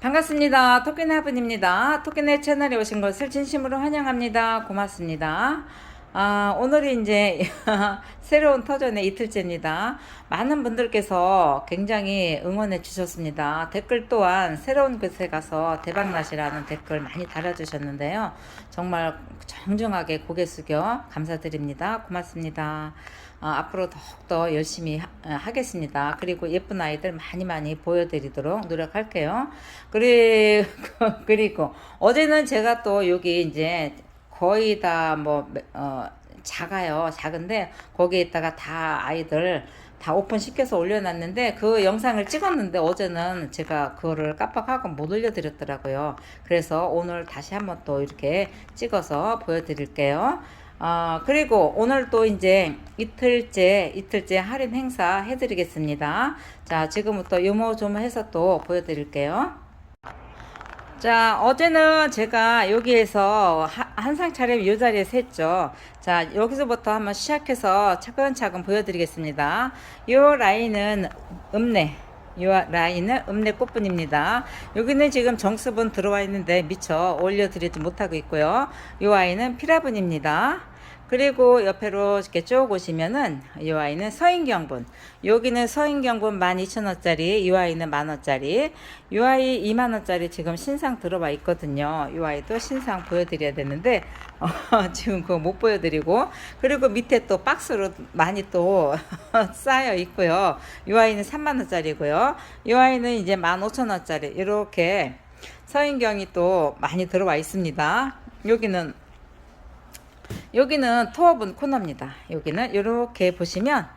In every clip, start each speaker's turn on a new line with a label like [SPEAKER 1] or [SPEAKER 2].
[SPEAKER 1] 반갑습니다. 토끼네 화분입니다. 토끼네 채널에 오신 것을 진심으로 환영합니다. 고맙습니다. 오늘이 이제 새로운 터전의 이틀째입니다. 많은 분들께서 굉장히 응원해 주셨습니다. 댓글 또한 새로운 곳에 가서 대박나시라는 댓글 많이 달아주셨는데요. 정말 정중하게 고개 숙여 감사드립니다. 고맙습니다. 앞으로 더욱더 열심히 하겠습니다. 그리고 예쁜 아이들 많이 보여드리도록 노력할게요. 그리고 어제는 제가 또 여기 이제 거의 다 작아요. 작은데 거기에다가 다 아이들 다 오픈시켜서 올려놨는데 그 영상을 찍었는데 어제는 제가 그거를 깜빡하고 못 올려드렸더라고요. 그래서 오늘 다시 한번 또 이렇게 찍어서 보여드릴게요. 그리고 오늘 또 이제 이틀째 할인 행사 해드리겠습니다. 자, 지금부터 요모조모해서 또 보여드릴게요. 자, 어제는 제가 여기에서 한상 차림 이 자리에서 했죠. 자, 여기서부터 한번 시작해서 차근차근 보여드리겠습니다. 요 라인은 음내 꽃분입니다. 여기는 지금 정수분 들어와 있는데 미처 올려드리지 못하고 있고요. 요 아이는 피라분입니다. 그리고 옆으로 이렇게 쭉 오시면은 이 아이는 서인경분. 여기는 서인경분 12,000원짜리, 이 아이는 만원짜리. 이 아이 2만원짜리 지금 신상 들어와 있거든요. 이 아이도 신상 보여드려야 되는데 지금 그거 못 보여드리고, 그리고 밑에 또 박스로 많이 또 쌓여 있고요. 이 아이는 3만원짜리고요. 이 아이는 이제 15,000원짜리. 이렇게 서인경이 또 많이 들어와 있습니다. 여기는 토어분 코너입니다. 여기는 이렇게 보시면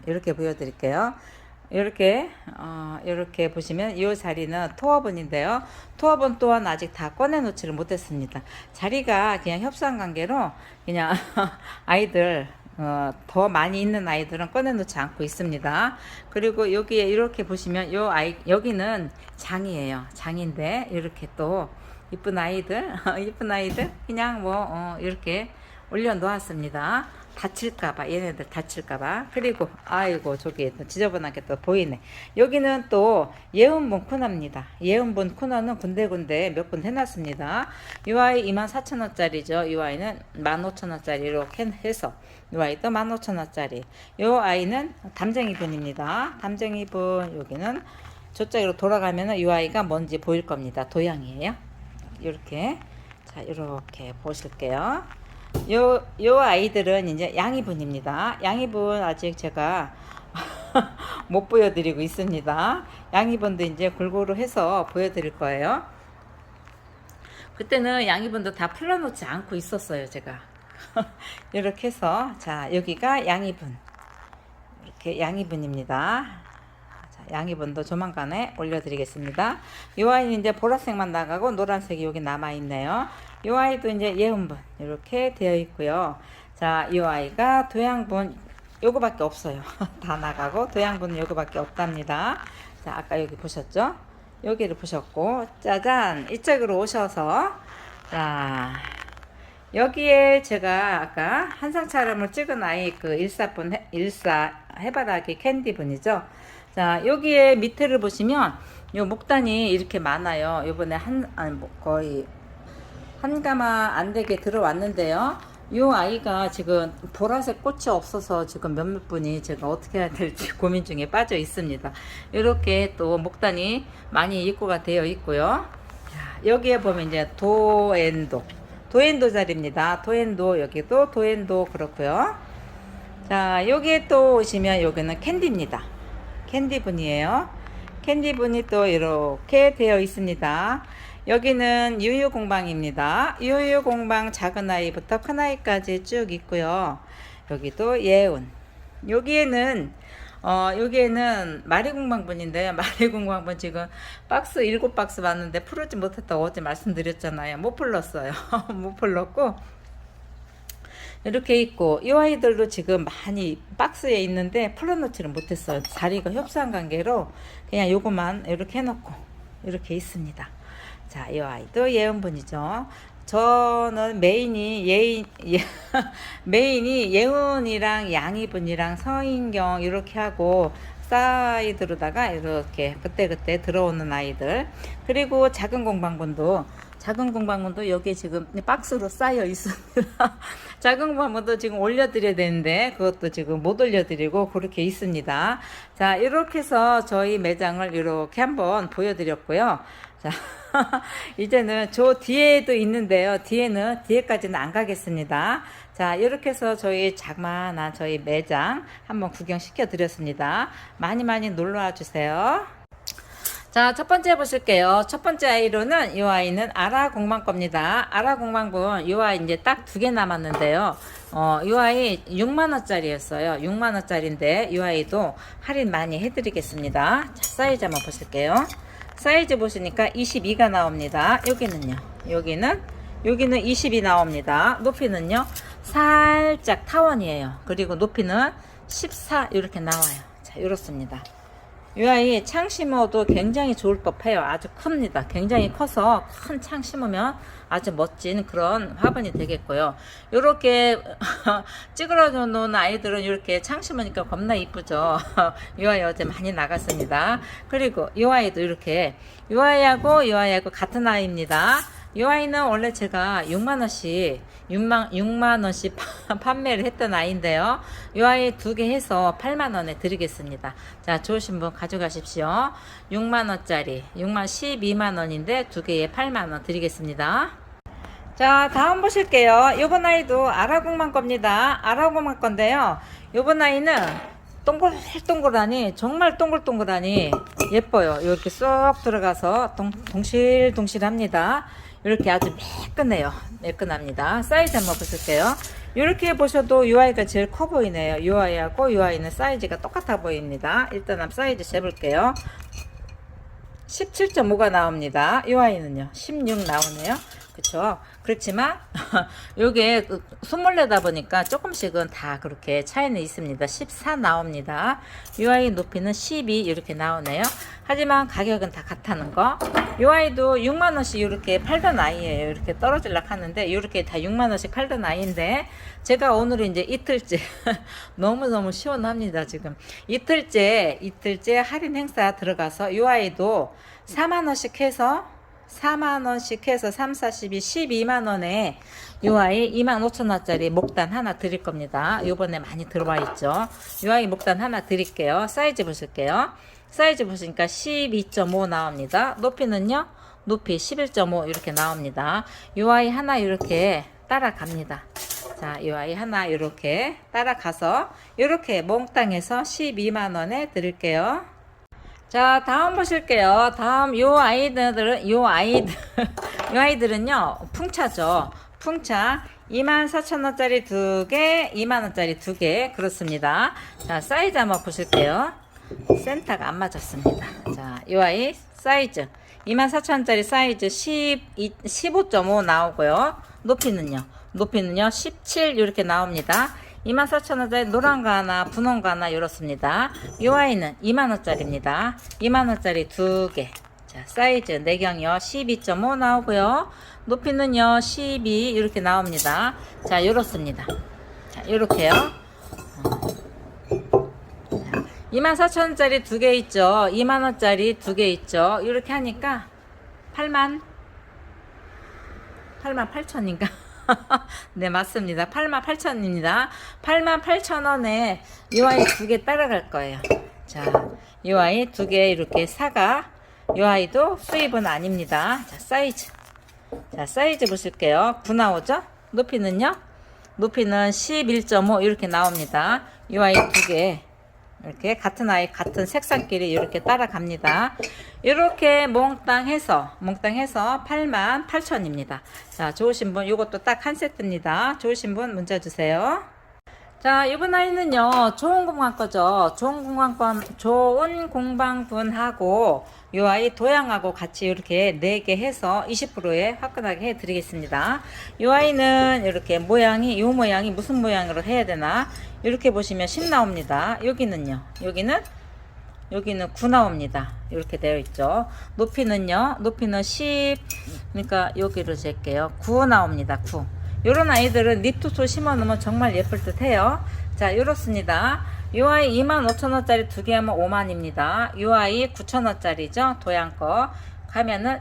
[SPEAKER 1] 이렇게 보여드릴게요. 이렇게 보시면 이 자리는 토어분인데요. 토어분 또한 아직 다 꺼내놓지를 못했습니다. 자리가 그냥 협상 관계로 그냥 아이들 더 많이 있는 아이들은 꺼내놓지 않고 있습니다. 그리고 여기에 이렇게 보시면 여기는 장이에요. 장인데 이렇게 또 이쁜 아이들 그냥 이렇게 올려놓았습니다. 다칠까봐, 얘네들 다칠까봐. 그리고 아이고 저기 또 지저분하게 또 보이네. 여기는 또 예은분 코너입니다. 예은분 코너는 군데군데 몇 군 해놨습니다. 이 아이 24,000원짜리죠. 이 아이는 15,000원짜리 이렇게 해서 이 아이도 15,000원짜리. 이 아이는 담쟁이분입니다. 담쟁이분. 여기는 저쪽으로 돌아가면은 이 아이가 뭔지 보일 겁니다. 도양이에요. 이렇게. 자, 이렇게 보실게요. 요 아이들은 이제 양이분입니다. 양이분 아직 제가 못 보여드리고 있습니다. 양이분도 이제 골고루 해서 보여드릴 거예요. 그때는 양이분도 다 풀어놓지 않고 있었어요, 제가. 이렇게 해서, 자, 여기가 양이분. 이렇게 양이분입니다. 자, 양이분도 조만간에 올려드리겠습니다. 이 아이는 이제 보라색만 나가고 노란색이 여기 남아있네요. 이 아이도 이제 예은분 이렇게 되어 있고요. 자, 이 아이가 도양분 요거밖에 없어요. 다 나가고 도양분은 요거밖에 없답니다. 자, 아까 여기 보셨죠? 여기를 보셨고, 짜잔, 이쪽으로 오셔서, 자, 여기에 제가 아까 한상 촬영을 찍은 아이 그 일사 해바라기 캔디분이죠. 자, 여기에 밑에를 보시면 요 목단이 이렇게 많아요. 요번에 거의 한 가마 안 되게 들어왔는데요. 이 아이가 지금 보라색 꽃이 없어서 지금 몇몇 분이 제가 어떻게 해야 될지 고민 중에 빠져 있습니다. 이렇게 또 목단이 많이 입고가 되어 있고요. 자, 여기에 보면 이제 도엔도 자리입니다. 도엔도, 여기도 도엔도 그렇고요. 자, 여기에 또 오시면 여기는 캔디입니다. 캔디분이에요. 캔디분이 또 이렇게 되어 있습니다. 여기는 유유공방입니다. 유유공방 작은 아이부터 큰 아이까지 쭉 있고요. 여기도 예운. 여기에는 마리공방분인데요. 마리공방분 지금 박스 7박스 왔는데 풀지 못했다고 어제 말씀드렸잖아요. 못 풀렀어요. 못 풀렀고 이렇게 있고, 이 아이들도 지금 많이 박스에 있는데 풀어놓지를 못했어요. 자리가 협상 관계로 그냥 요거만 이렇게 해놓고 이렇게 있습니다. 자, 이 아이도 예은분이죠. 저는 메인이 예은이랑 양이분이랑 서인경 이렇게 하고 사이드로다가 이렇게 그때그때 들어오는 아이들. 그리고 작은 공방분도 여기 지금 박스로 쌓여 있습니다. 작은 공방분도 지금 올려드려야 되는데 그것도 지금 못 올려드리고 그렇게 있습니다. 자, 이렇게 해서 저희 매장을 이렇게 한번 보여드렸고요. 자, 이제는 저 뒤에도 있는데요. 뒤에까지는 안 가겠습니다. 자, 이렇게 해서 저희 자그마한 저희 매장 한번 구경시켜 드렸습니다. 많이 놀러와 주세요. 자, 첫 번째 보실게요. 첫 번째 아이로는 이 아이는 아라 공방 겁니다. 아라 공방분 이 아이 이제 딱 2개 남았는데요. 이 아이 6만원짜리였어요. 6만원짜리인데 이 아이도 할인 많이 해드리겠습니다. 자, 사이즈 한번 보실게요. 사이즈 보시니까 22가 나옵니다. 여기는 22 나옵니다. 높이는요 살짝 타원이에요. 그리고 높이는 14 이렇게 나와요. 자, 이렇습니다. 이 아이 창 심어도 굉장히 좋을 법해요. 아주 큽니다. 굉장히 커서 큰 창 심으면 아주 멋진 그런 화분이 되겠고요. 이렇게 찌그러져 놓은 아이들은 이렇게 창 심으니까 겁나 이쁘죠. 이 아이 어제 많이 나갔습니다. 그리고 이 아이도 이렇게 이 아이하고 같은 아이입니다. 이 아이는 원래 제가 6만원씩 판매를 했던 아이인데요. 이 아이 2개 해서 8만원에 드리겠습니다. 자, 좋으신 분 가져가십시오. 6만원짜리 12만원인데 2개에 8만원 드리겠습니다. 자, 다음 보실게요. 요번 아이도 아라공만 겁니다. 아라공만 건데요. 요번 아이는 동글동글하니 정말 동글동글하니 예뻐요. 이렇게 쏙 들어가서 동실동실합니다. 이렇게 아주 매끈합니다. 사이즈 한번 보실게요. 이렇게 보셔도 이 아이가 제일 커 보이네요. 이 아이하고 이 아이는 사이즈가 똑같아 보입니다. 일단 한번 사이즈 재볼게요. 17.5가 나옵니다. 이 아이는요 16 나오네요. 그쵸? 그렇지만 요게 손물 내다 보니까 조금씩은 다 그렇게 차이는 있습니다. 14 나옵니다. 이 아이 높이는 12 이렇게 나오네요. 하지만 가격은 다 같다는 거. 이 아이도 6만원씩 이렇게 팔던 아이예요. 이렇게 떨어질라 하는데 이렇게 다 6만원씩 팔던 아이인데 제가 오늘 이제 이틀째 너무너무 시원합니다. 지금 이틀째 할인 행사 들어가서 이 아이도 4만원씩 해서 3, 4, 12, 12만원에 이 아이 25,000원짜리 목단 하나 드릴 겁니다. 요번에 많이 들어와 있죠. 이 아이 목단 하나 드릴게요. 사이즈 보실게요. 사이즈 보시니까 12.5 나옵니다. 높이는요? 높이 11.5 이렇게 나옵니다. 이 아이 하나 이렇게 따라갑니다. 자, 이 아이 하나 이렇게 따라가서 이렇게 몽땅해서 12만원에 드릴게요. 자, 다음 보실게요. 다음 요 아이들은요 풍차죠. 풍차 24,000원짜리 2개 2만원짜리 2개 그렇습니다. 자, 사이즈 한번 보실게요. 센터가 안 맞았습니다. 자, 요 아이 사이즈 24,000원짜리 사이즈 15.5 나오고요. 높이는요 17 이렇게 나옵니다. 24,000원짜리 노란 거 하나 분홍 거 하나 이렇습니다. 이 아이는 2만원짜리입니다. 2만원짜리 2개. 자, 사이즈 내경이요 12.5 나오고요. 높이는요 12 이렇게 나옵니다. 자, 이렇습니다. 자, 이렇게요. 24,000원짜리 2개 있죠. 2만원짜리 2개 있죠. 이렇게 하니까 88,000인가? 네, 맞습니다. 88,000원입니다. 88,000원에 이 아이 2개 따라갈 거예요. 자, 이 아이 2개 이렇게 사가. 이 아이도 수입은 아닙니다. 자, 사이즈. 자, 사이즈 보실게요. 9 나오죠? 높이는요? 높이는 11.5 이렇게 나옵니다. 이 아이 2개. 이렇게 같은 아이 같은 색상끼리 이렇게 따라갑니다. 이렇게 몽땅 해서 88,000원입니다. 자, 좋으신 분 이것도 딱 한 세트입니다. 좋으신 분 문자 주세요. 자, 이번 아이는요 좋은 공방 거죠. 좋은 공방분하고 이 아이 도양하고 같이 이렇게 4개 해서 20%에 화끈하게 해 드리겠습니다. 이 아이는 이렇게 모양이 무슨 모양으로 해야 되나 이렇게 보시면 10 나옵니다. 여기는 9 나옵니다. 이렇게 되어 있죠. 높이는 10, 그러니까 여기로 잴게요. 9 나옵니다. 9. 요런 아이들은 니트소 심어 놓으면 정말 예쁠 듯 해요. 자, 이렇습니다. 요 아이 25,000원짜리 두 개 하면 5만입니다. 요 아이 9,000원짜리죠. 도양 거 하면은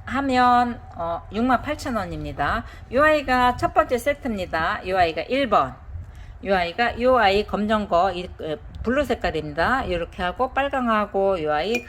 [SPEAKER 1] 68,000원입니다. 요 아이가 첫 번째 세트입니다. 요 아이가 1번. 요 아이 검정 거 블루 색깔입니다. 이렇게 하고 빨강하고 요 아이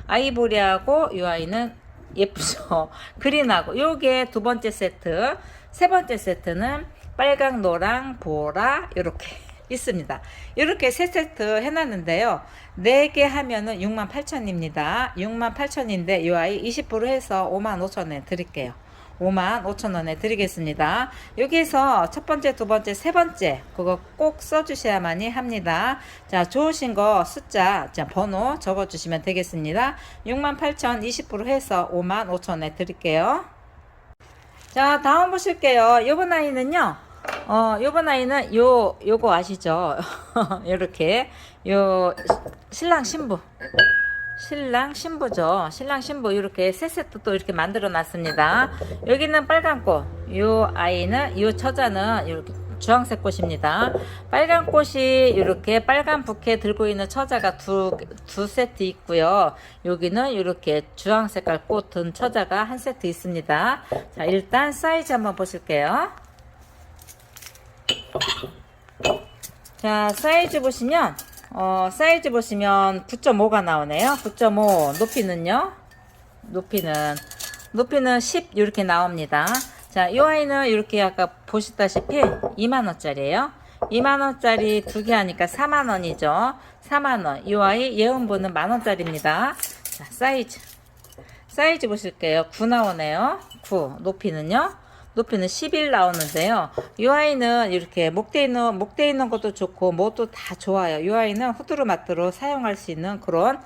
[SPEAKER 1] 아이보리하고 요 아이는 예쁘죠. 그린하고 요게 두 번째 세트. 세 번째 세트는 빨강, 노랑, 보라 이렇게 있습니다. 이렇게 세 세트 해놨는데요. 4개 하면은 68,000원입니다. 68,000원인데 이 아이 20% 해서 55,000원에 드릴게요. 55,000원에 드리겠습니다. 여기서 첫 번째, 두 번째, 세 번째 그거 꼭 써주셔야만이 합니다. 자, 좋으신 거 숫자, 자, 번호 적어주시면 되겠습니다. 68,000원 20% 해서 55,000원에 드릴게요. 자, 다음 보실게요. 요번 아이는요. 요번 아이는 요거 아시죠? 요렇게 신랑 신부죠. 신랑 신부 이렇게 세 세트 또 이렇게 만들어 놨습니다. 여기는 빨간 꽃. 요 아이는 요 처자는 이렇게 주황색 꽃입니다. 빨간 꽃이 이렇게 빨간 부케 들고 있는 처자가 두 세트 있고요. 여기는 이렇게 주황 색깔 꽃 든 처자가 한 세트 있습니다. 자, 일단 사이즈 한번 보실게요. 자, 사이즈 보시면 9.5가 나오네요. 9.5. 높이는 10 이렇게 나옵니다. 자, 이 아이는 이렇게 아까 보시다시피 2만원짜리예요. 2만원짜리 두 개 하니까 4만원이죠. 4만원. 이 아이 예은보는 만원짜리입니다. 자, 사이즈 보실게요. 9 나오네요. 9. 높이는 11 나오는데요. 이 아이는 이렇게 목대 있는 것도 좋고 뭐도 다 좋아요. 이 아이는 후드루마트로 사용할 수 있는 그런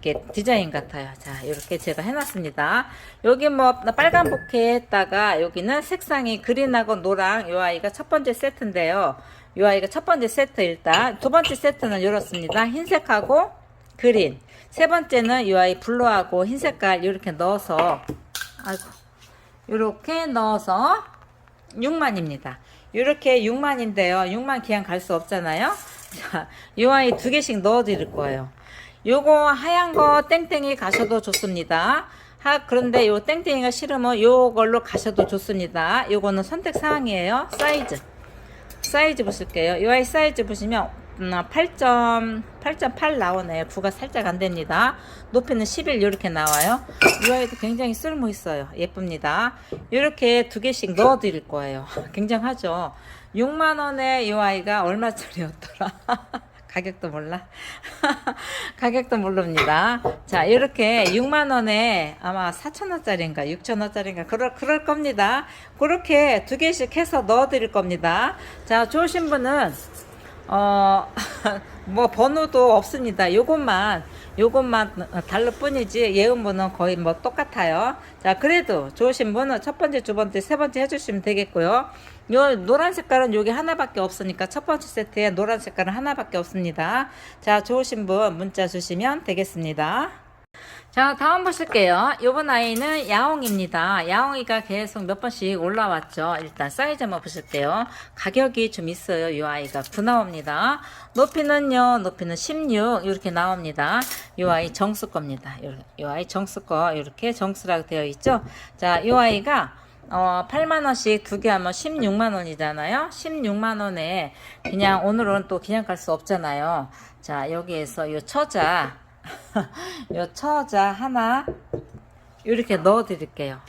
[SPEAKER 1] 게 디자인 같아요. 자, 이렇게 제가 해놨습니다. 여기 뭐 빨간 부케에다가 여기는 색상이 그린하고 노랑. 이 아이가 첫 번째 세트인데요. 이 아이가 첫 번째 세트 일단 두 번째 세트는 이렇습니다. 흰색하고 그린. 세 번째는 이 아이 블루하고 흰 색깔 이렇게 넣어서 이렇게 넣어서 6만입니다. 이렇게 6만인데요. 6만 그냥 갈 수 없잖아요. 자, 이 아이 두 개씩 넣어 드릴 거예요. 요거 하얀 거 땡땡이 가셔도 좋습니다. 그런데 요 땡땡이가 싫으면 요걸로 가셔도 좋습니다. 요거는 선택 사항이에요. 사이즈 보실게요. 이 아이 사이즈 보시면 8.8 나오네요. 9가 살짝 안 됩니다. 높이는 11 이렇게 나와요. 이 아이도 굉장히 쓸모 있어요. 예쁩니다. 이렇게 두 개씩 넣어 드릴 거예요. 굉장하죠. 6만원에 이 아이가 얼마짜리였더라? 가격도 몰라? 가격도 모릅니다. 자, 이렇게 6만원에 아마 4,000원짜리인가 6,000원짜리인가 그럴 겁니다. 그렇게 두 개씩 해서 넣어 드릴 겁니다. 자, 좋으신 분은 뭐 번호도 없습니다. 요것만 다를 뿐이지 예은번호는 거의 뭐 똑같아요. 자, 그래도 좋으신 분은 첫 번째, 두 번째, 세 번째 해주시면 되겠고요. 요 노란 색깔은 여기 하나밖에 없으니까 첫 번째 세트에 노란 색깔은 하나밖에 없습니다. 자, 좋으신 분 문자 주시면 되겠습니다. 자, 다음 보실게요. 요번 아이는 야옹입니다. 야옹이가 계속 몇 번씩 올라왔죠. 일단 사이즈 한번 보실게요. 가격이 좀 있어요. 요 아이가 9 나옵니다. 높이는 16 이렇게 나옵니다. 요 아이 정수 겁니다. 요 아이 정수 거 이렇게 정수라고 되어 있죠. 자, 요 아이가 8만원씩 두 개 하면 16만원이잖아요. 16만원에 그냥 오늘은 또 그냥 갈 수 없잖아요. 자, 여기에서 요 처자 요 처자 하나 이렇게 넣어 드릴게요.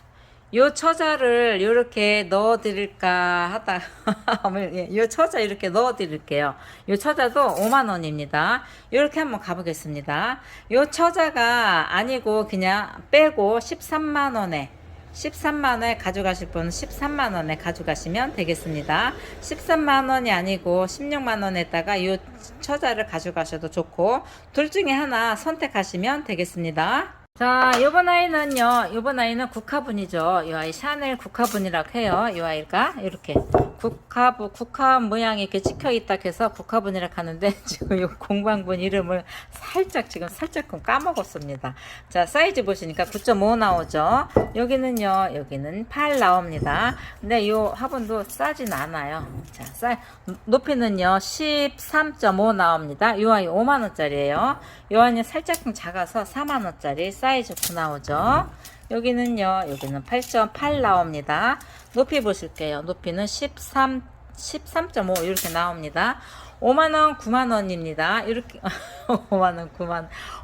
[SPEAKER 1] 요 처자를 이렇게 넣어 드릴까 하다 요 처자 이렇게 넣어 드릴게요. 요 처자도 5만원입니다. 이렇게 한번 가보겠습니다. 요 처자가 아니고 그냥 빼고 13만원에 가져가실 분은 13만원에 가져가시면 되겠습니다. 13만원이 아니고 16만원에다가 이 처자를 가져가셔도 좋고 둘 중에 하나 선택하시면 되겠습니다. 자, 요번 아이는 국화분이죠. 이 아이 샤넬 국화분이라고 해요. 이 아이가 이렇게 국화 모양이 이렇게 찍혀 있다 해서 국화분이라 하는데 지금 이 공방분 이름을 살짝 까먹었습니다. 자, 사이즈 보시니까 9.5 나오죠. 여기는요, 여기는 8 나옵니다. 근데 이 화분도 싸진 않아요. 자, 높이는요, 13.5 나옵니다. 이 아이 5만원짜리예요. 이 아이는 살짝 작아서 4만원짜리 사이즈 9 나오죠. 여기는요, 여기는 8.8 나옵니다. 높이 보실게요. 높이는 13.5 이렇게 나옵니다. 5만원, 9만원입니다. 이렇게, 5만원,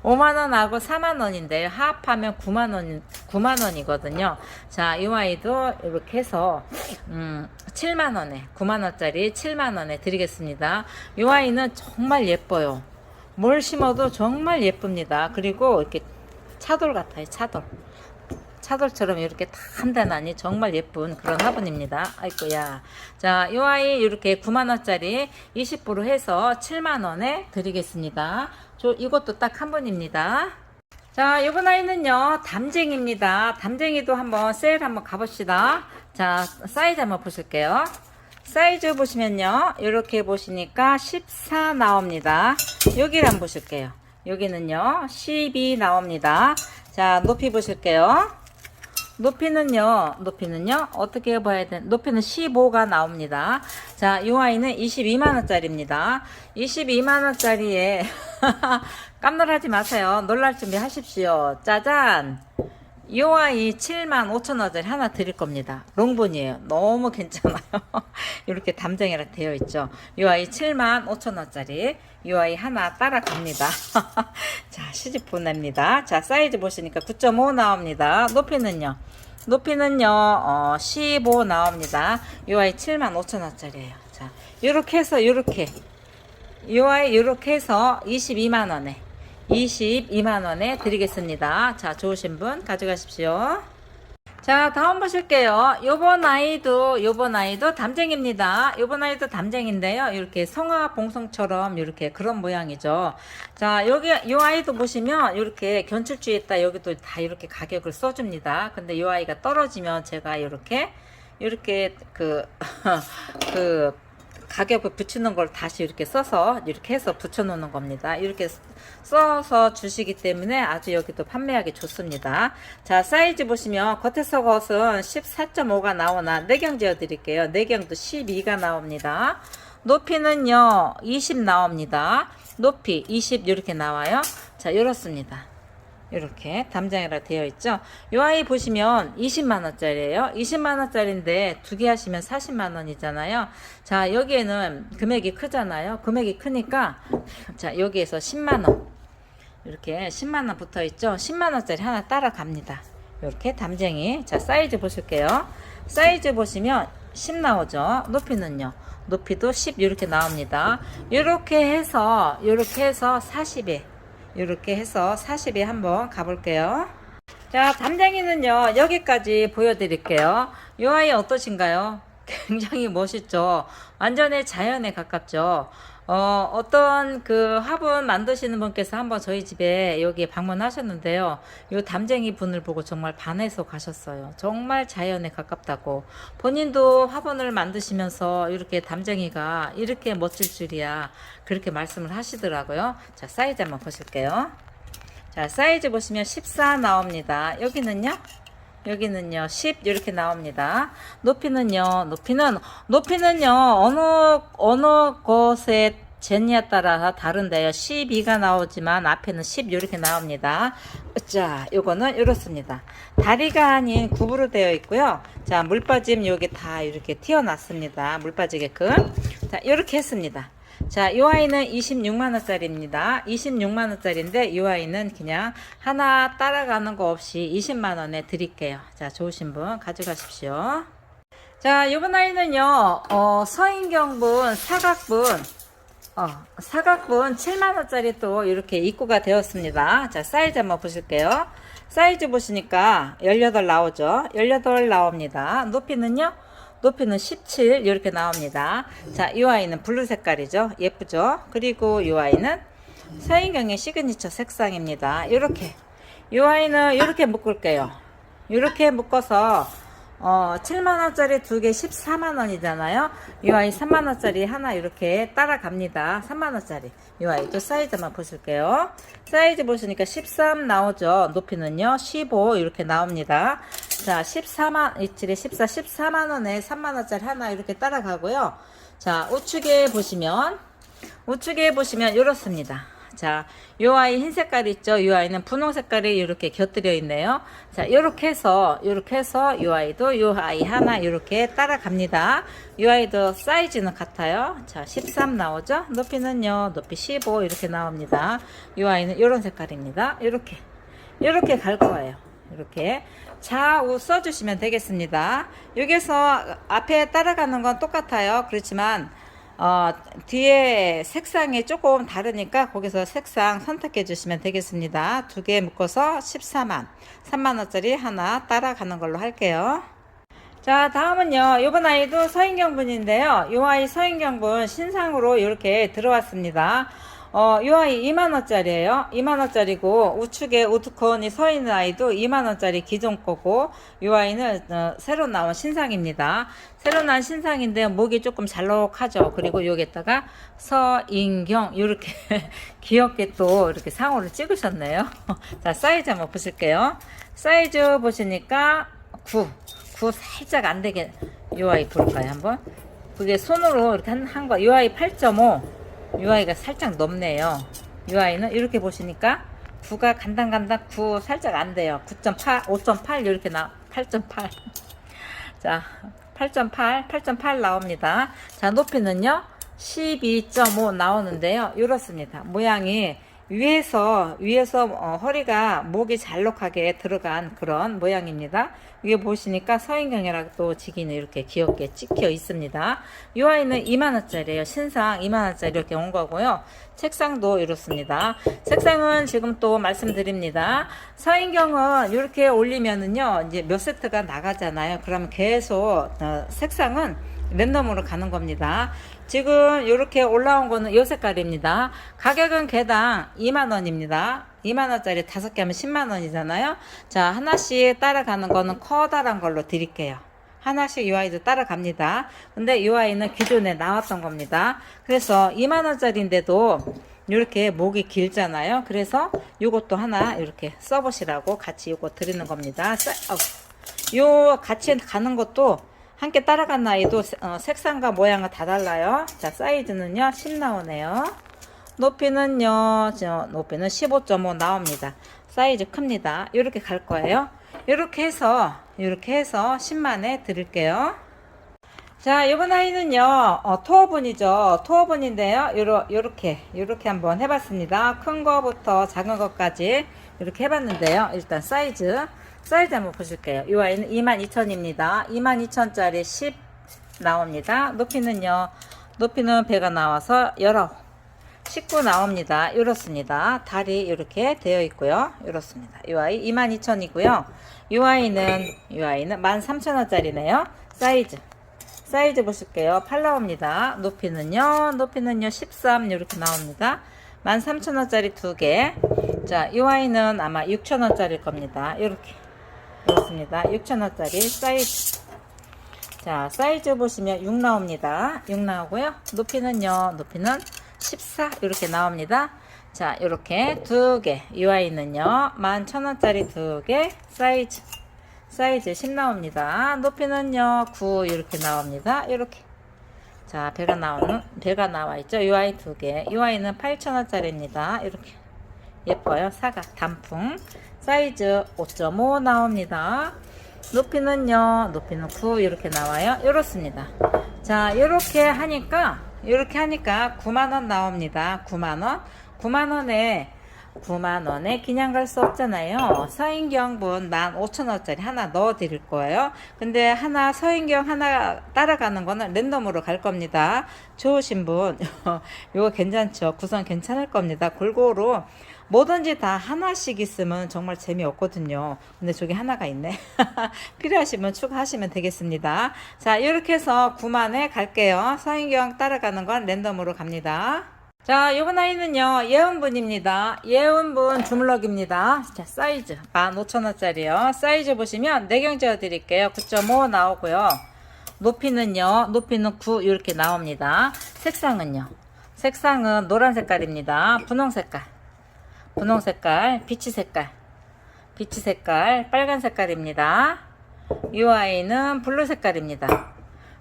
[SPEAKER 1] 5만원하고 4만원인데요. 합하면 9만원이거든요. 자, 이 아이도 이렇게 해서, 7만원에, 9만원짜리 7만원에 드리겠습니다. 이 아이는 정말 예뻐요. 뭘 심어도 정말 예쁩니다. 그리고 이렇게 차돌 같아요. 차돌처럼 이렇게 단단하니 정말 예쁜 그런 화분입니다. 아이고야. 자, 이 아이 이렇게 9만원짜리 20% 해서 7만원에 드리겠습니다. 이것도 딱 한 분입니다. 자, 이번 아이는요, 담쟁입니다. 담쟁이도 한번 세일 한번 가봅시다. 자, 사이즈 한번 보실게요. 사이즈 보시면요, 이렇게 보시니까 14 나옵니다. 여기를 한번 보실게요. 여기는요, 12 나옵니다. 자, 높이 보실게요. 높이는요, 어떻게 봐야 돼? 높이는 15가 나옵니다. 자, 이 아이는 22만원짜리입니다. 22만원짜리에, 깜놀하지 마세요. 놀랄 준비 하십시오. 짜잔! 이 아이 75,000원짜리 하나 드릴 겁니다. 롱분이에요. 너무 괜찮아요. 이렇게 담쟁이라 되어 있죠. 이 아이 75,000원짜리. 이 아이 하나 따라갑니다. 자, 시집 보냅니다. 자, 사이즈 보시니까 9.5 나옵니다. 높이는요, 15 나옵니다. 이 아이 75,000원짜리예요. 자, 요렇게 해서, 이 아이 요렇게 해서 22만원에 드리겠습니다. 자, 좋으신 분 가져가십시오. 자, 다음 보실게요. 요번 아이도 담쟁입니다. 요번 아이도 담쟁인데요. 이렇게 성화봉송처럼 이렇게 그런 모양이죠. 자, 여기 요 아이도 보시면 이렇게 견출주에다 여기도 다 이렇게 가격을 써줍니다. 근데 요 아이가 떨어지면 제가 이렇게 가격을 붙이는 걸 다시 이렇게 써서 이렇게 해서 붙여 놓는 겁니다. 이렇게 써서 주시기 때문에 아주 여기도 판매하기 좋습니다. 자, 사이즈 보시면 겉에서 겉은 14.5가 나오나 내경 지어 드릴게요. 내경도 12가 나옵니다. 높이는요, 20 나옵니다. 높이 20 이렇게 나와요. 자, 이렇습니다. 이렇게 담장이라 되어 있죠. 이 아이 보시면 20만원짜리예요. 20만원짜리인데 두 개 하시면 40만원이잖아요. 자, 여기에는 금액이 크잖아요. 금액이 크니까 자, 여기에서 10만원 이렇게 10만원 붙어 있죠. 10만원짜리 하나 따라갑니다. 이렇게 담쟁이. 자, 사이즈 보실게요. 사이즈 보시면 10 나오죠. 높이는요, 높이도 10 이렇게 나옵니다. 이렇게 해서 40에 이렇게 해서 40에 한번 가볼게요. 자, 담쟁이는요, 여기까지 보여드릴게요. 이 아이 어떠신가요? 굉장히 멋있죠? 완전히 자연에 가깝죠? 어떤 그 화분 만드시는 분께서 한번 저희 집에 여기 방문하셨는데요. 이 담쟁이 분을 보고 정말 반해서 가셨어요. 정말 자연에 가깝다고. 본인도 화분을 만드시면서 이렇게 담쟁이가 이렇게 멋질 줄이야. 그렇게 말씀을 하시더라고요. 자, 사이즈 한번 보실게요. 자, 사이즈 보시면 14 나옵니다. 여기는요, 10 이렇게 나옵니다. 높이는요, 어느 곳에 쟀냐에 따라 다른데요. 12가 나오지만 앞에는 10 이렇게 나옵니다. 자, 요거는 이렇습니다. 다리가 아닌 굽으로 되어 있고요. 자, 물 빠짐 여기 다 이렇게 튀어났습니다. 물 빠지게끔. 자, 이렇게 했습니다. 자, 이 아이는 26만원짜리입니다. 26만원짜리인데 이 아이는 그냥 하나 따라가는 거 없이 20만원에 드릴게요. 자, 좋으신 분 가져가십시오. 자, 이번 아이는요, 서인경분, 사각분 7만원짜리 또 이렇게 입고가 되었습니다. 자, 사이즈 한번 보실게요. 사이즈 보시니까 18 나오죠. 18 나옵니다. 높이는 17 이렇게 나옵니다. 자, 이 아이는 블루 색깔이죠. 예쁘죠. 그리고 이 아이는 서인경의 시그니처 색상입니다. 이렇게 이 아이는 이렇게 묶을게요. 이렇게 묶어서 7만원짜리 두 개 14만원이잖아요. 이 아이 3만원짜리 하나 이렇게 따라갑니다. 3만원짜리. 이 아이도 사이즈만 보실게요. 사이즈 보시니까 13 나오죠. 높이는요, 15 이렇게 나옵니다. 자, 14만, 27에 14, 14만원에 3만원짜리 하나 이렇게 따라가고요. 자, 우측에 보시면 이렇습니다. 자, 요 아이 흰 색깔 있죠? 요 아이는 분홍 색깔이 이렇게 곁들여 있네요. 자, 요렇게 해서 요 아이도 요 아이 하나 이렇게 따라갑니다. 요 아이도 사이즈는 같아요. 자, 13 나오죠? 높이는요, 높이 15 이렇게 나옵니다. 요 아이는 요런 색깔입니다. 이렇게 갈 거예요. 이렇게 좌우 써주시면 되겠습니다. 여기서 앞에 따라가는 건 똑같아요. 그렇지만 뒤에 색상이 조금 다르니까 거기서 색상 선택해 주시면 되겠습니다. 두 개 묶어서 14만 3만원짜리 하나 따라가는 걸로 할게요. 자, 다음은요, 요번 아이도 서인경 분인데요. 요 아이 서인경 분 신상으로 이렇게 들어왔습니다. 요 아이 2만원짜리예요. 2만원짜리고 우측에 우드콘이 서 있는 아이도 2만원짜리 기존 거고, 요 아이는 새로 나온 신상입니다. 새로 나온 신상인데 목이 조금 잘록하죠. 그리고 여기에다가 서인경 이렇게 귀엽게 또 이렇게 상호를 찍으셨네요. 자, 사이즈 한번 보실게요. 사이즈 보시니까 9 살짝 안 되게 요 아이 볼까요 한번? 그게 손으로 이렇게 한 거. 요 아이 8.5. 이 아이가 살짝 높네요. 이 아이는 이렇게 보시니까 9가 간당간당 9 살짝 안 돼요. 9.8, 5.8 이렇게 8.8. 자, 8.8 나옵니다. 자, 높이는요, 12.5 나오는데요. 이렇습니다. 모양이 위에서 허리가 목이 잘록하게 들어간 그런 모양입니다. 위에 보시니까 서인경이라고 또 지기는 이렇게 귀엽게 찍혀 있습니다. 이 아이는 2만원짜리예요. 신상 2만원짜리 이렇게 온 거고요. 색상도 이렇습니다. 색상은 지금 또 말씀드립니다. 서인경은 이렇게 올리면은요, 이제 몇 세트가 나가잖아요. 그러면 계속 색상은 랜덤으로 가는 겁니다. 지금 이렇게 올라온 거는 이 색깔입니다. 가격은 개당 2만원입니다. 2만원짜리 5개 하면 10만원이잖아요. 자, 하나씩 따라가는 거는 커다란 걸로 드릴게요. 하나씩 이 아이도 따라갑니다. 근데 이 아이는 기존에 나왔던 겁니다. 그래서 2만원짜리인데도 이렇게 목이 길잖아요. 그래서 이것도 하나 이렇게 써보시라고 같이 이거 드리는 겁니다. 요 같이 가는 것도 함께 따라간 아이도 색상과 모양은 다 달라요. 자, 사이즈는요 10 나오네요. 높이는요, 높이는 15.5 나옵니다. 사이즈 큽니다. 이렇게 갈 거예요. 이렇게 해서 10만에 드릴게요. 자, 이번 아이는요, 토어분이죠. 토어분인데요. 요렇게 한번 해봤습니다. 큰 거부터 작은 것까지 이렇게 해봤는데요. 일단 사이즈 한번 보실게요. 이 아이는 22,000입니다. 22,000짜리 10 나옵니다. 높이는 배가 나와서 19 나옵니다. 이렇습니다. 다리 이렇게 되어 있고요. 이렇습니다. 이 아이 22,000이고요. 이 아이는 13,000원짜리네요. 사이즈 보실게요. 8 나옵니다. 높이는요 13 이렇게 나옵니다. 13,000원짜리 2개. 자, 이 아이는 아마 6,000원짜리일 겁니다. 이렇습니다. 6,000원짜리 사이즈. 자, 사이즈 보시면 6 나옵니다. 6 나오고요. 높이는 14 이렇게 나옵니다. 자, 이렇게 2개. 이 아이는요 11,000원짜리 2개. 사이즈 10 나옵니다. 높이는요 9 이렇게 나옵니다. 이렇게. 자, 배가 나와 있죠. 이 아이 2개. 이 아이는 8,000원짜리입니다. 이렇게 예뻐요. 사각 단풍. 사이즈 5.5 나옵니다. 높이는 9 이렇게 나와요. 이렇습니다. 자, 이렇게 하니까 9만원 나옵니다. 9만원에 그냥 갈 수 없잖아요. 서인경분 15,000원짜리 하나 넣어 드릴 거예요. 근데 서인경 하나 따라가는 거는 랜덤으로 갈 겁니다. 좋으신 분 이거 괜찮죠? 구성 괜찮을 겁니다. 골고루 뭐든지 다 하나씩 있으면 정말 재미없거든요. 근데 저기 하나가 있네. 필요하시면 추가하시면 되겠습니다. 자, 이렇게 해서 9만에 갈게요. 서인경 따라가는 건 랜덤으로 갑니다. 자, 이번 아이는요, 예은분입니다. 예은분 주물럭입니다. 자, 사이즈 15,000원짜리요. 사이즈 보시면 내경 재어 드릴게요. 9.5 나오고요. 높이는요, 높이는 9 이렇게 나옵니다. 색상은요, 색상은 노란 색깔입니다. 분홍 색깔, 분홍 색깔, 비치 색깔, 비치 색깔, 빨간 색깔입니다. 이 아이는 블루 색깔입니다.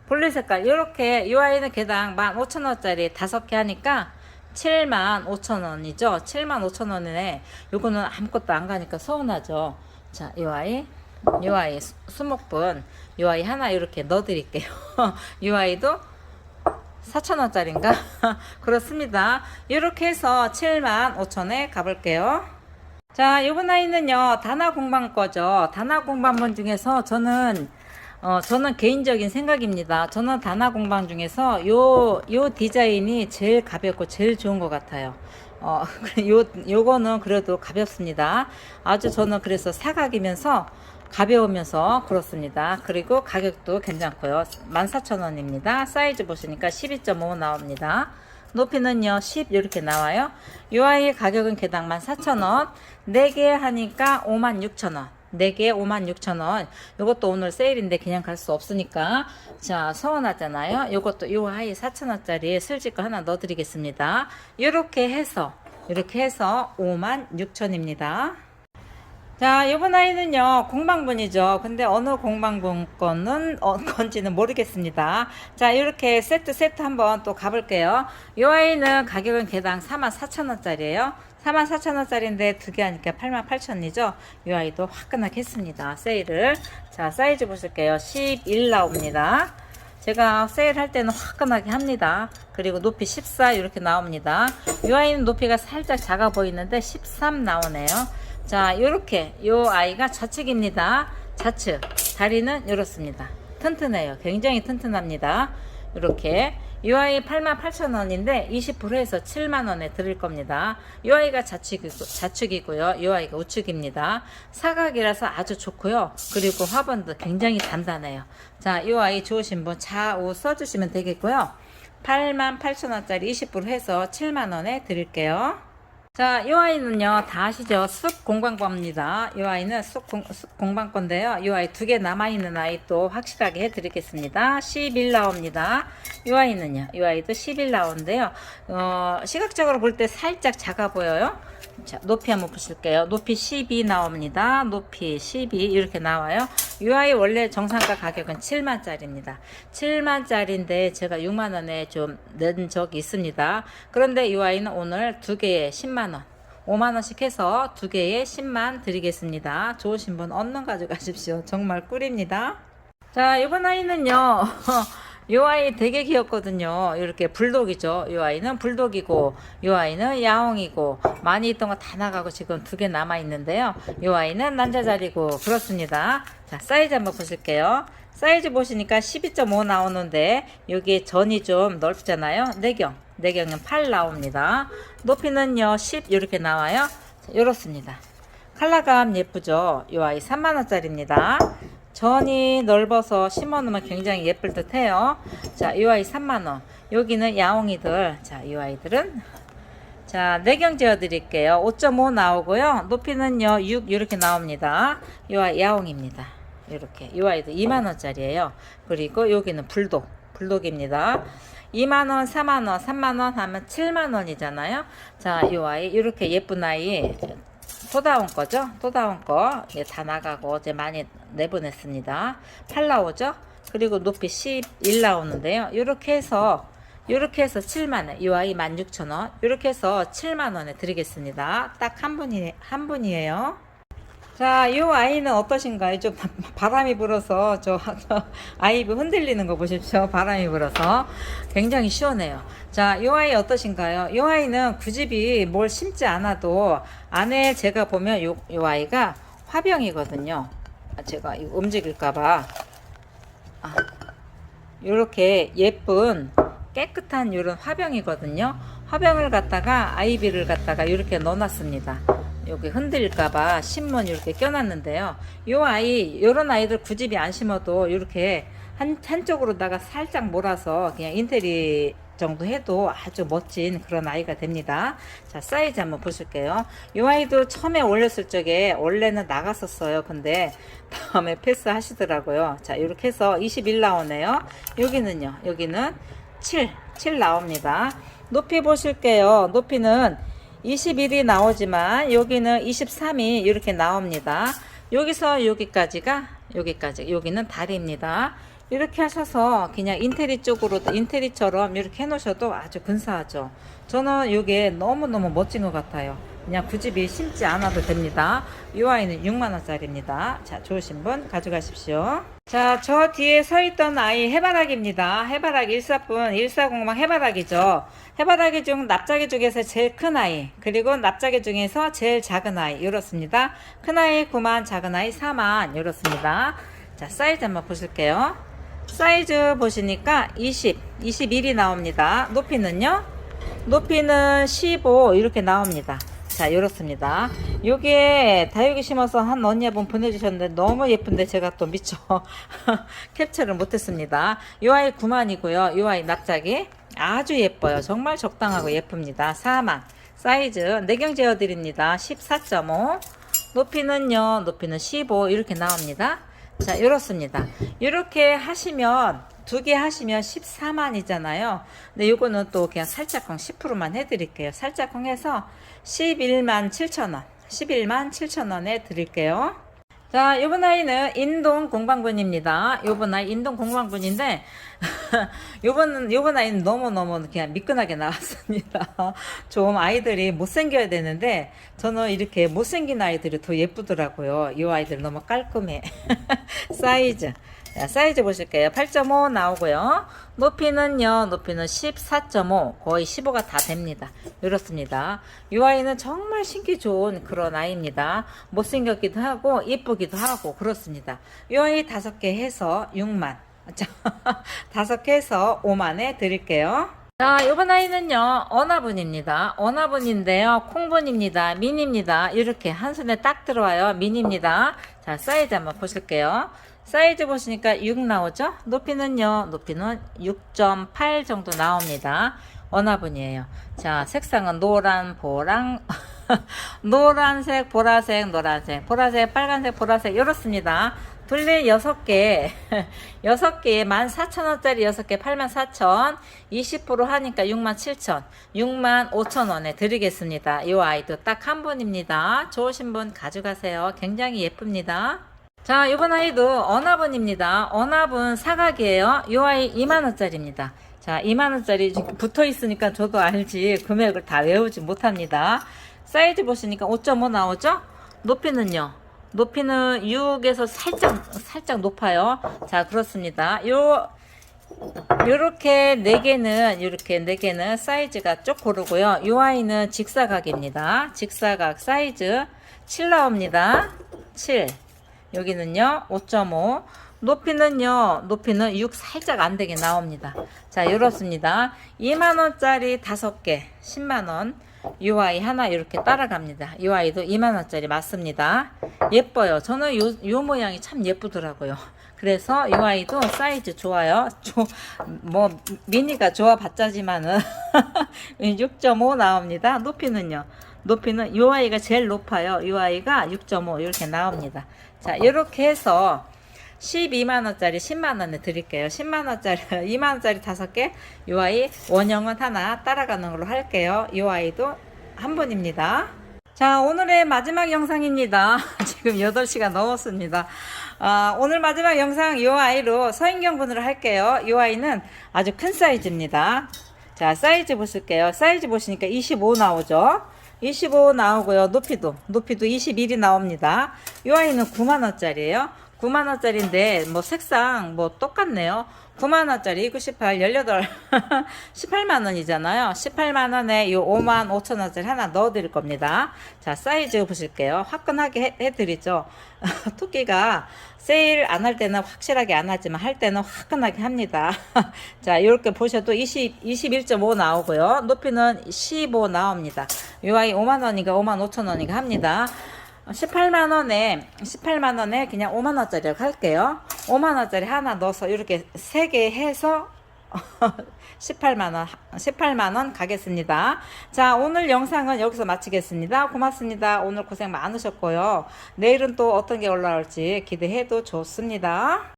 [SPEAKER 1] 블루 색깔. 이렇게 이 아이는 개당 15,000원짜리 5개 하니까 75,000원이죠. 75,000원이네. 요거는 아무것도 안 가니까 서운하죠. 자, 이 아이 수목분, 이 아이 하나 이렇게 넣어 드릴게요. 이 아이도 4,000원짜리인가? 그렇습니다. 이렇게 해서 75,000원에 가볼게요. 자, 요번 아이는요, 다나 공방 거죠. 다나 공방분 중에서 저는 개인적인 생각입니다. 저는 다나 공방 중에서 요 디자인이 제일 가볍고 제일 좋은 것 같아요. 요거는 그래도 가볍습니다. 아주 저는 그래서 사각이면서 가벼우면서 그렇습니다. 그리고 가격도 괜찮고요. 14,000원입니다. 사이즈 보시니까 12.5 나옵니다. 높이는요 10 이렇게 나와요. 이 아이의 가격은 개당 14,000원. 4개 하니까 56,000원. 4개 56,000원. 이것도 오늘 세일인데 그냥 갈 수 없으니까 자, 서운하잖아요. 이것도 이 아이 4,000원짜리 슬지거 하나 넣어 드리겠습니다. 이렇게 해서 56,000원입니다. 자, 이번 아이는요, 공방분이죠. 근데 어느 공방분 건지는 모르겠습니다. 자, 이렇게 세트 한번 또 가볼게요. 이 아이는 가격은 개당 44,000원짜리예요. 44,000원짜리인데 2개 하니까 88,000원이죠. 이 아이도 화끈하게 했습니다. 세일을. 자, 사이즈 보실게요. 11 나옵니다. 제가 세일할 때는 화끈하게 합니다. 그리고 높이 14 이렇게 나옵니다. 이 아이는 높이가 살짝 작아 보이는데 13 나오네요. 자, 요렇게 요 아이가 좌측입니다. 좌측 다리는 이렇습니다. 튼튼해요. 굉장히 튼튼합니다. 이렇게 이 아이 88,000원인데 20%에서 7만원에 드릴 겁니다. 이 아이가 좌측이고요. 이 아이가 우측입니다. 사각이라서 아주 좋고요. 그리고 화분도 굉장히 단단해요. 자, 이 아이 좋으신 분 좌우 써주시면 되겠고요. 88,000원짜리 20% 해서 7만원에 드릴게요. 자, 이 아이는요, 다 아시죠? 쑥 공방건입니다. 이 아이는 쑥 공방건데요. 이 아이 2개 남아있는 아이 또 확실하게 해드리겠습니다. 11 나옵니다. 이 아이는요, 이 아이도 11 나오는데요. 시각적으로 볼 때 살짝 작아 보여요. 자, 높이 한번 보실게요. 높이 12 나옵니다. 높이 12 이렇게 나와요. 이 아이 원래 정상가 가격은 7만짜리입니다. 7만짜리인데 제가 6만원에 좀 낸 적이 있습니다. 그런데 이 아이는 오늘 2개에 10만원 5만원씩 해서 2개에 10만 드리겠습니다. 좋으신 분 얼른 가져가십시오. 정말 꿀입니다. 자, 이번 아이는요 이 아이 되게 귀엽거든요. 이렇게 불독이죠. 이 아이는 불독이고, 이 아이는 야옹이고, 많이 있던 거 다 나가고 지금 2개 남아 있는데요. 이 아이는 난자자리고, 그렇습니다. 자, 사이즈 한번 보실게요. 사이즈 보시니까 12.5 나오는데, 여기 전이 좀 넓잖아요. 내경은 8 나옵니다. 높이는요, 10 이렇게 나와요. 자, 이렇습니다. 컬러감 예쁘죠? 이 아이 3만원짜리입니다. 전이 넓어서 심어놓으면 굉장히 예쁠 듯 해요. 자, 이 아이 3만원. 여기는 야옹이들. 자, 이 아이들은. 자, 내경 재어 드릴게요. 5.5 나오고요. 높이는요, 6 이렇게 나옵니다. 이 아이 야옹입니다. 이렇게. 이 아이도 2만원짜리예요. 그리고 여기는 불독입니다. 2만원, 4만원, 3만원 하면 7만원이잖아요. 자, 이 아이, 이렇게 예쁜 아이. 토다운 거죠? 토다운 거. 예, 다 나가고 어제 많이 내보냈습니다. 8 나오죠? 그리고 높이 11 나오는데요. 이렇게 해서 7만원. 이 아이 16,000원. 이렇게 해서 7만원에 드리겠습니다. 딱 한 분이에요. 자, 이 아이는 어떠신가요? 좀 바람이 불어서 저 아이브 흔들리는 거 보십시오. 바람이 불어서 굉장히 시원해요. 자, 이 아이 어떠신가요? 이 아이는 굳이 뭘 심지 않아도 안에 제가 보면 이 아이가 화병이거든요. 제가 이거 움직일까봐 이렇게 예쁜 깨끗한 이런 화병이거든요. 화병을 갖다가 아이비를 갖다가 이렇게 넣어놨습니다. 여기 흔들릴까봐 신문 이렇게 껴놨는데요. 요런 아이들 굳이 안 심어도 이렇게 한쪽으로다가 살짝 몰아서 그냥 정도 해도 아주 멋진 그런 아이가 됩니다. 자, 사이즈 한번 보실게요. 이 아이도 처음에 올렸을 적에 원래는 나갔었어요. 근데 다음에 패스 하시더라고요. 자, 이렇게 해서 21 나오네요. 여기는요, 여기는 7 나옵니다. 높이 보실게요. 높이는 21이 나오지만 여기는 23이 이렇게 나옵니다. 여기서 여기까지가 여기는 다리입니다. 이렇게 하셔서 그냥 인테리 쪽으로 인테리처럼 이렇게 해 놓으셔도 아주 근사하죠. 저는 이게 너무너무 멋진 것 같아요. 그냥 굳이 심지 않아도 됩니다. 이 아이는 6만원짜리입니다. 자, 좋으신 분 가져가십시오. 자, 저 뒤에 서 있던 아이 해바라기입니다. 해바라기 1사분 1406 해바라기죠. 해바라기 중 납작이 중에서 제일 큰 아이, 그리고 납작이 중에서 제일 작은 아이 이렇습니다. 큰 아이 9만, 작은 아이 4만 이렇습니다. 자, 사이즈 한번 보실게요. 사이즈 보시니까 21이 나옵니다. 높이는요? 높이는 15 이렇게 나옵니다. 자, 이렇습니다. 여기에 다육이 심어서 한 언니분 보내주셨는데 너무 예쁜데 제가 또 미처 캡처를 못했습니다. 이 아이 9만이고요. 이 아이 납작이 아주 예뻐요. 정말 적당하고 예쁩니다. 4만. 사이즈 내경 제어드립니다. 14.5. 높이는요, 높이는 15 이렇게 나옵니다. 자, 이렇습니다. 이렇게 하시면 두 개 하시면 14만이잖아요. 근데 요거는 또 그냥 살짝콩 10%만 해드릴게요. 살짝콩 해서 11만 7천원 11만 7천원에 드릴게요. 자, 요번 아이는 인동 공방분입니다. 요번 아이 인동 공방분인데 요번 아이는 너무너무 그냥 미끈하게 나왔습니다. 좀 아이들이 못생겨야 되는데 저는 이렇게 못생긴 아이들이 더 예쁘더라고요. 이 아이들 너무 깔끔해. 사이즈, 자, 사이즈 보실게요. 8.5 나오고요. 높이는요, 높이는 14.5 거의 15가 다 됩니다. 이렇습니다. 이 아이는 정말 신기 좋은 그런 아이입니다. 못생겼기도 하고 예쁘기도 하고 그렇습니다. 이 아이 5개 해서 6만, 자, 5개 해서 5만에 드릴게요. 자, 이번 아이는요, 언화분입니다. 언화분인데요, 콩분입니다. 미니입니다. 이렇게 한 손에 딱 들어와요. 미니입니다. 자, 사이즈 한번 보실게요. 사이즈 보시니까 6 나오죠? 높이는요, 높이는 6.8 정도 나옵니다. 언화분이에요. 자, 색상은 노란, 보랑, 노란색, 보라색, 노란색, 보라색, 빨간색, 보라색, 이렇습니다. 둘레 6개, 6개에 14,000원짜리 6개 84,000, 20% 하니까 67,000, 65,000원에 드리겠습니다. 이 아이도 딱 한 분입니다. 좋으신 분 가져가세요. 굉장히 예쁩니다. 자, 이번 아이도 언화분입니다. 언화분 사각이에요. 이 아이 2만원짜리입니다. 자, 2만원짜리 붙어 있으니까 저도 알지 금액을 다 외우지 못합니다. 사이즈 보시니까 5.5 나오죠? 높이는요, 높이는 6에서 살짝 높아요. 자, 그렇습니다. 요렇게 4개는 사이즈가 쭉 고르고요. 이 아이는 직사각입니다. 직사각 사이즈 7 나옵니다. 7. 여기는요, 5.5. 높이는 6 살짝 안 되게 나옵니다. 자, 이렇습니다. 2만원짜리 5개, 10만원. 이 아이 하나 이렇게 따라갑니다. 이 아이도 2만원짜리 맞습니다. 예뻐요. 저는 요 모양이 참 예쁘더라고요. 그래서 이 아이도 사이즈 좋아요. 뭐 미니가 좋아 봤자지만은 6.5 나옵니다. 높이는요, 높이는 이 아이가 제일 높아요. 이 아이가 6.5 이렇게 나옵니다. 자, 이렇게 해서 12만원짜리 10만원에 드릴게요. 10만원짜리 2만원짜리 5개, 이 아이 원형은 하나 따라가는 걸로 할게요. 이 아이도 한 분입니다. 자, 오늘의 마지막 영상입니다. 지금 8시가 넘었습니다. 오늘 마지막 영상 이 아이로 서인경분으로 할게요. 이 아이는 아주 큰 사이즈입니다. 자, 사이즈 보실게요. 사이즈 보시니까 25 나오죠? 25 나오고요. 높이도 21이 나옵니다. 이 아이는 9만원짜리예요. 9만원짜리인데 뭐 색상 뭐 똑같네요. 9만원짜리 98 18 18만원이잖아요 18만원에 요 55,000원짜리 하나 넣어 드릴 겁니다. 자, 사이즈 보실게요. 화끈하게 해드리죠. 토끼가 세일 안 할 때는 확실하게 안 하지만 할 때는 화끈하게 합니다. 자, 이렇게 보셔도 21.5 나오고요. 높이는 15 나옵니다. 요 아이 5만원인가 55,000원인가 합니다. 18만원에 그냥 5만원짜리 할게요. 5만원짜리 하나 넣어서 이렇게 3개 해서 18만 원 가겠습니다. 자, 오늘 영상은 여기서 마치겠습니다. 고맙습니다. 오늘 고생 많으셨고요. 내일은 또 어떤 게 올라올지 기대해도 좋습니다.